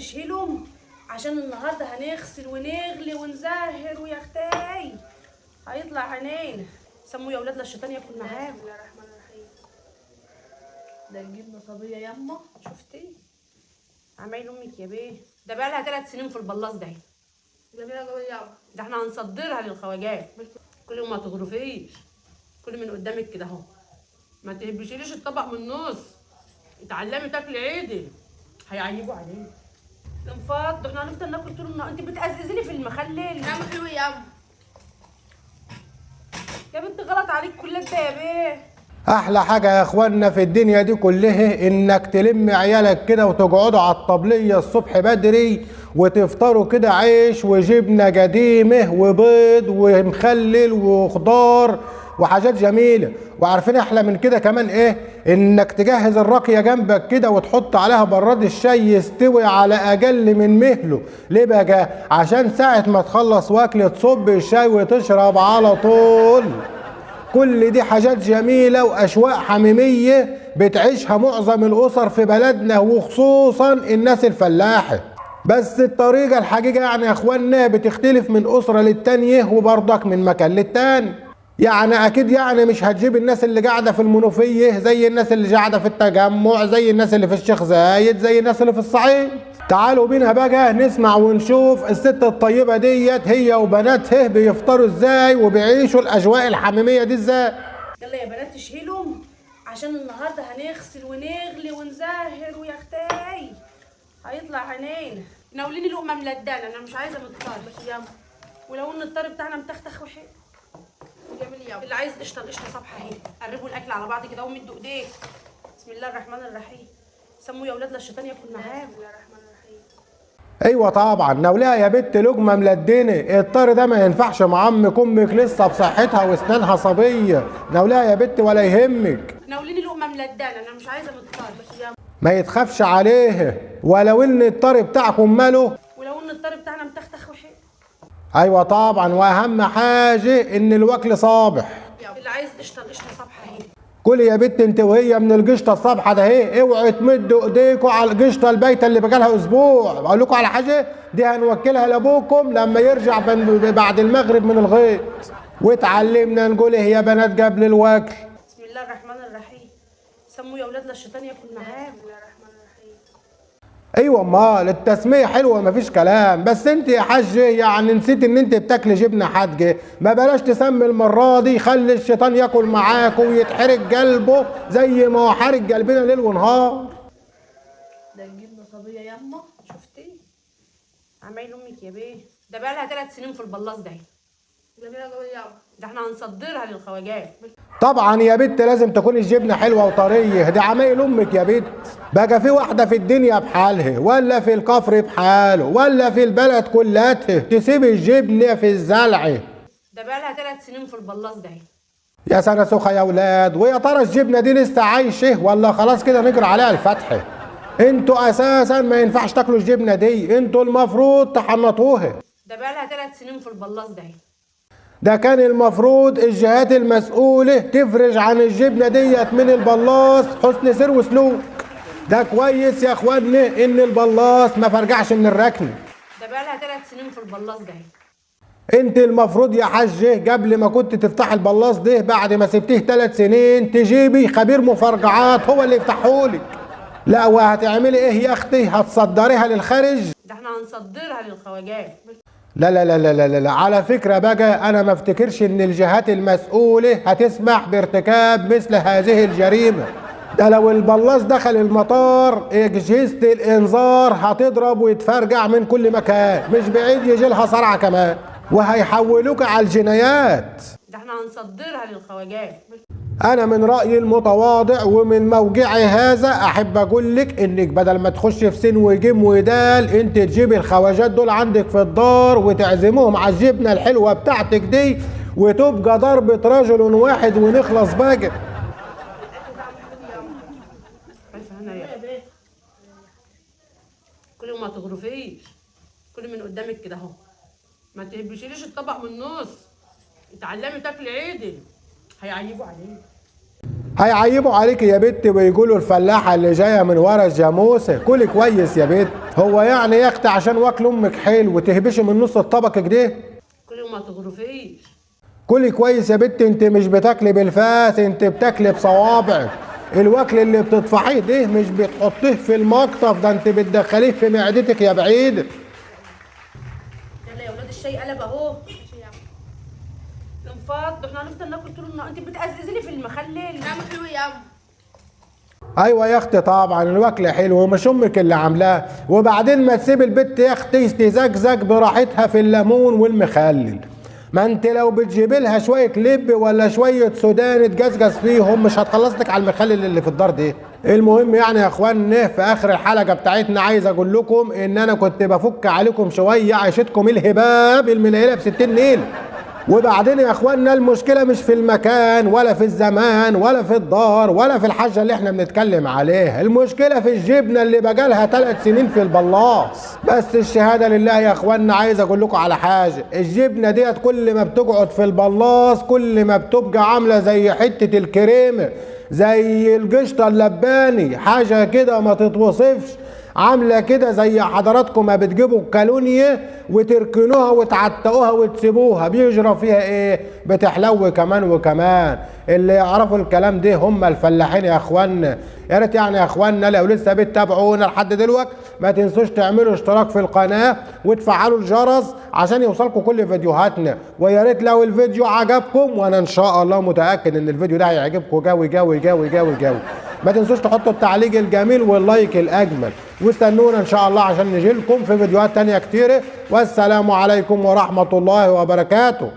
تشيلهم عشان النهارده هنغسل ونغلي ونزهر ويا اختي هيطلع عينينا. سموا يا اولاد للشيطان ياكل معاهم. بسم الله الرحمن الرحيم. ده الجبنه صبيه ياما، شفتي عمايل امك يا بيه؟ ده بقى لها 3 سنين في البلاص ده. جميله قوي يابا. ده احنا هنصدرها للخواجات. كل ما تغرفيش، كل من قدامك كده اهو، ما تهبشيليش الطبق من النص. اتعلمي تاكلي عدل، هيعيبوا عليك. انفض، احنا هنفضل ناكل طول النهار. انت بتأززيني في المخلل. نعم حلو ياما. يا بنت غلط عليك كل ده يا بيه. احلى حاجه يا اخوانا في الدنيا دي كلها انك تلم عيالك كده وتقعدوا على الطبليه الصبح بدري وتفطروا كده عيش وجبنه قديمه وبيض ومخلل وخضار وحاجات جميله. وعارفين احلى من كده كمان ايه؟ انك تجهز الراقيه جنبك كده وتحط عليها براد الشاي يستوي على اقل من مهله. ليه بقى؟ عشان ساعه ما تخلص واكل تصب الشاي وتشرب على طول. كل دي حاجات جميلة وأشواق حميمية بتعيشها معظم الأسر في بلدنا وخصوصا الناس الفلاحة. بس الطريقة الحقيقة يعني يا اخوانا بتختلف من أسرة للتانية وبرضك من مكان للتاني. يعني أكيد يعني مش هتجيب الناس اللي قاعدة في المنوفية زي الناس اللي قاعدة في التجمع، زي الناس اللي في الشيخ زايد، زي الناس اللي في الصعيد. تعالوا بينا بقى نسمع ونشوف الست الطيبة ديت هي وبناتها بيفطروا ازاي وبيعيشوا الأجواء الحميمية دي ازاي. يلا يا بنات تشيلهم عشان النهارده هنغسل ونغلي ونزهر ويا اختي هيطلع عينينا. ناوليني لقمه ملدانه، انا مش عايزه مضطر بس ياما. ولو ان الطار بتاعنا متختخ وحلو جميل ياما. اللي عايز قشطه القشطه صبحه اهي. قربوا الاكل على بعض كده ومدوا ايديك. بسم الله الرحمن الرحيم. سموا يا اولاد للشيطان ياكل معاهم. بسم الله الرحمن الرحيم. ايوه طبعا ناوليها يا بت لقمه ملدنه. الطار ده ما ينفعش مع امك، امك لسه بصحتها واسنانها صبيه. ناوليها يا بت ولا يهمك. ناوليني لقمه ملدانه، انا مش عايزه مضطر بس ياما. ما يتخافش عليها. ولو ان الطار بتاعكم ماله. ولو ان الطار بتاعنا متختخ وحلو. ايوه طبعا، واهم حاجه ان الوكل صابح. اللي عايز قشطه القشطه صبحه اهي. كل يا بت انت وهي من القشطه الصبحه ده اهي. اوعوا تمدوا ايديكوا على القشطه البايته اللي بقالها اسبوع. بقول لكم على حاجه، دي هنوكلها لابوكم لما يرجع بعد المغرب من الغيط. واتعلمنا نقول ايه يا بنات قبل الوكل؟ بسم الله الرحمن الرحيم. سموا يا اولاد للشيطان ياكل معاهم. بسم الله الرحمن الرحيم. ايوه امال التسميه حلوه مفيش كلام. بس انت يا حاجه يعني نسيت ان انت بتاكلي جبنه حادقه. ما بلاش تسمي المره دي، خلي الشيطان ياكل معاك ويتحرق قلبه زي ما هو حارق قلبنا ليل ونهار. ده الجبنه صبيه ياما، شفتي عمايل امك يا بيه؟ ده بقى لها 3 سنين في البلاص ده. جميله قوي ياما. ده احنا هنصدرها للخواجات. طبعا يا بت لازم تكون الجبنه حلوه وطريه. دي عمايل امك يا بت. بقى في واحده في الدنيا بحالها ولا في الكفر بحاله ولا في البلد كلها تسيب الجبنه في الزلع. ده بقى لها 3 سنين في البلاص ده. يا سنه سخه يا ولاد. ويا ترى الجبنه دي لسه عايشه ولا خلاص كده نجري عليها الفتحه؟ انتوا اساسا ما ينفعش تاكلوا الجبنه دي، انتوا المفروض تحنطوها. ده بقى لها 3 سنين في البلاص ده. ده كان المفروض الجهات المسؤولة تفرج عن الجبنة ديت من البلاص حسن سير وسلوك. ده كويس يا اخوانا ان البلاص ما فرجعش من الركن. ده بقى لها 3 سنين في البلاص ده. انت المفروض يا حاجة قبل ما كنت تفتح البلاص ده بعد ما سبتيه 3 سنين تجيبي خبير مفرجعات هو اللي يفتحهولك. لا وهتعملي ايه يا اختي؟ هتصدريها للخارج؟ ده احنا هنصدرها للخواجات. لا لا لا لا لا لا. على فكرة بقى أنا ما افتكرش إن الجهات المسؤولة هتسمح بارتكاب مثل هذه الجريمة. ده لو البلاص دخل المطار أجهزة الإنذار هتضرب ويتفرجع من كل مكان، مش بعيد يجي لها صرعة كمان وهيحولوك على الجنايات. ده احنا هنصدرها للخواجات. أنا من رأيي المتواضع ومن موقعي هذا أحب أقول لك إنك بدل ما تخش في سين وجيم ودال أنت تجيب الخواجات دول عندك في الدار وتعزموهم على الجبنة الحلوة بتاعتك دي وتبقى ضربة رجل واحد ونخلص بقى. كل ما تغرفيش، كل من قدامك كده اهو، ما تهبشيليش الطبق من النص. اتعلمي تاكلي عدل، هيعيبوا عليك. هيعيبوا عليك يا بت ويقولوا الفلاحة اللي جاية من ورا الجاموسة. كلي كويس يا بت. هو يعني يا اختي عشان واكل امك حلو وتهبشي من نص الطبق كده؟ كل يوم ما تغرفيش. كلي كويس يا بنت، انت مش بتاكلي بالفاس، انت بتاكلي بصوابعك. الواكل اللي بتطفحيه ده مش بتحطيه في المقطف، ده انت بتدخليه في معدتك يا بعيد. يلا يا ولاد الشاي قلب اهو. انفض، احنا هنفضل ناكل طول النهار. انت بتقزقزيني في المخلل. نعم حلو يا عم. ايوه يا اختي طبعا الواكل حلو ومش امك اللي عاملاه. وبعدين ما تسيب البت يا اختي تزكزك براحتها في الليمون والمخلل. ما انت لو بتجيب لها شويه لب ولا شويه سودان تجزجز فيهم مش هتخلص لك على المخلل اللي في الدار دي. المهم يعني يا اخوان في اخر الحلقه بتاعتنا عايز اقول لكم ان انا كنت بفك عليكم شويه عيشتكم الهباب المنيله ب60 نيل. وبعدين يا اخوانا المشكله مش في المكان ولا في الزمان ولا في الدار ولا في الحاجه اللي احنا بنتكلم عليها، المشكله في الجبنه اللي بقالها 3 سنين في البلاص. بس الشهاده لله يا اخوانا عايز اقول لكم على حاجه، الجبنه ديت كل ما بتقعد في البلاص كل ما بتبقى عامله زي حته الكريمه، زي القشطه اللباني، حاجه كده ما تتوصفش. عامله كده زي حضراتكم ما بتجيبوا الكالونيه وتركنوها وتعتقوها وتسيبوها بيجرى فيها ايه؟ بتحلو كمان وكمان. اللي يعرفوا الكلام ده هم الفلاحين يا اخوانا. يا ريت يعني يا اخوانا لو لسه بتتابعونا لحد دلوقتي ما تنسوش تعملوا اشتراك في القناه وتفعلوا الجرس عشان يوصلكم كل فيديوهاتنا. ويا ريت لو الفيديو عجبكم، وانا ان شاء الله متاكد ان الفيديو ده هيعجبكم جوي جوي جوي جوي جوي، ما تنسوش تحطوا التعليق الجميل واللايك الاجمل، واستنونا ان شاء الله عشان نجي لكم في فيديوهات تانية كتيره. والسلام عليكم ورحمه الله وبركاته.